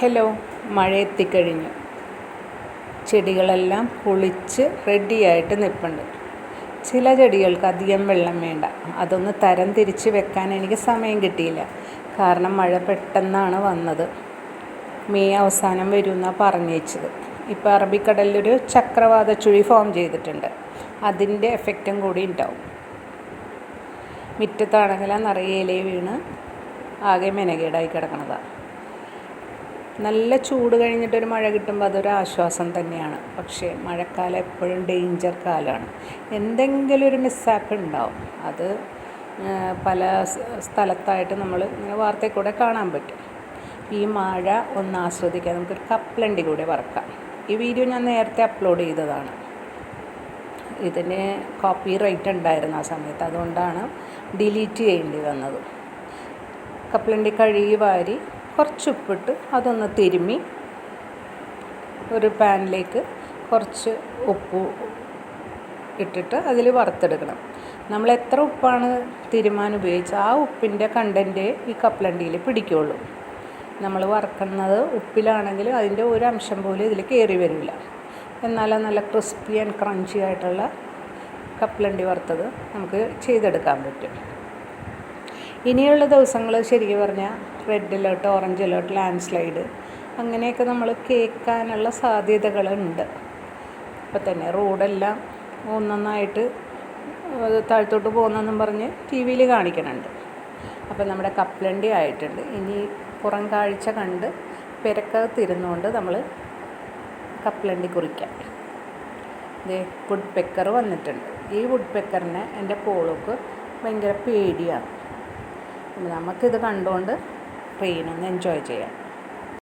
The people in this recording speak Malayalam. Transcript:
ഹലോ, മഴ എത്തിക്കഴിഞ്ഞു. ചെടികളെല്ലാം കുളിച്ച് റെഡിയായിട്ട് നിൽപ്പുണ്ട്. ചില ചെടികൾക്ക് അധികം വെള്ളം വേണ്ട. അതൊന്ന് തരം തിരിച്ച് വെക്കാൻ എനിക്ക് സമയം കിട്ടിയില്ല. കാരണം മഴ പെട്ടെന്നാണ് വന്നത്. മെയ് അവസാനം വരുമെന്നാണ് പറഞ്ഞേച്ചത്. ഇപ്പോൾ അറബിക്കടലിലൊരു ചക്രവാത ചുഴി ഫോം ചെയ്തിട്ടുണ്ട്. അതിൻ്റെ എഫക്റ്റും കൂടി ഉണ്ടാവും. മുറ്റത്താണെങ്കിൽ നിറയെ ഇല വീണ് ആകെ മെനകേടായി കിടക്കണതാണ്. നല്ല ചൂട് കഴിഞ്ഞിട്ടൊരു മഴ കിട്ടുമ്പോൾ അതൊരു ആശ്വാസം തന്നെയാണ്. പക്ഷേ മഴക്കാലം എപ്പോഴും ഡേഞ്ചർ കാലമാണ്. എന്തെങ്കിലും ഒരു മിസ്സാപ്പ് ഉണ്ടാവും. അത് പല സ്ഥലത്തായിട്ട് നമ്മൾ ഇങ്ങനെ വാർത്തയിൽ കൂടെ കാണാൻ പറ്റും. ഈ മഴ ഒന്ന് ആസ്വദിക്കാൻ നമുക്കൊരു കപ്പലണ്ടി കൂടെ വറക്കാം. ഈ വീഡിയോ ഞാൻ നേരത്തെ അപ്ലോഡ് ചെയ്തതാണ്. ഇതിന് കോപ്പി റൈറ്റ് ഉണ്ടായിരുന്നു ആ സമയത്ത്, അതുകൊണ്ടാണ് ഡിലീറ്റ് ചെയ്യേണ്ടി വന്നത്. കപ്പലണ്ടി കഴുകി വാരി കുറച്ച് ഉപ്പിട്ട് അതൊന്ന് തിരുമ്മി ഒരു പാനിലേക്ക് കുറച്ച് ഉപ്പ് ഇട്ടിട്ട് അതിൽ വറുത്തെടുക്കണം. നമ്മൾ എത്ര ഉപ്പാണ് തിരുമാൻ ഉപയോഗിച്ച് ആ ഉപ്പിൻ്റെ കണ്ടൻറ്റേ ഈ കപ്പലണ്ടിയിൽ പിടിക്കുകയുള്ളൂ. നമ്മൾ വറുക്കുന്നത് ഉപ്പിലാണെങ്കിൽ അതിൻ്റെ ഒരു അംശം പോലും ഇതിൽ കയറി വരില്ല. എന്നാലും നല്ല ക്രിസ്പി ആൻഡ് ക്രഞ്ചി ആയിട്ടുള്ള കപ്പലണ്ടി വറുത്തത് നമുക്ക് ചെയ്തെടുക്കാൻ പറ്റും. ഇനിയുള്ള ദിവസങ്ങൾ ശരിക്കും പറഞ്ഞാൽ red alert, orange alert, land slide അങ്ങനെയൊക്കെ നമ്മൾ കേൾക്കാനുള്ള സാധ്യതകളുണ്ട്. ഇപ്പം തന്നെ റോഡെല്ലാം ഒന്നൊന്നായിട്ട് താഴത്തോട്ട് പോകുന്നെന്നും പറഞ്ഞ് ടി വിയിൽ കാണിക്കുന്നുണ്ട്. അപ്പം നമ്മുടെ കപ്പലണ്ടി ആയിട്ടുണ്ട്. ഇനി പുറം കാഴ്ച കണ്ട് പെരക്കകത്തിരുന്നുകൊണ്ട് നമ്മൾ കപ്പലണ്ടി കുറിക്കാം. ഇതേ വുഡ് പെക്കർ വന്നിട്ടുണ്ട്. ഈ വുഡ് പെക്കറിനെ എൻ്റെ പോൾക്ക് ഭയങ്കര പേടിയാണ്. നമുക്കിത് കണ്ടുകൊണ്ട് ട്രെയിനൊന്ന് എൻജോയ് ചെയ്യാം.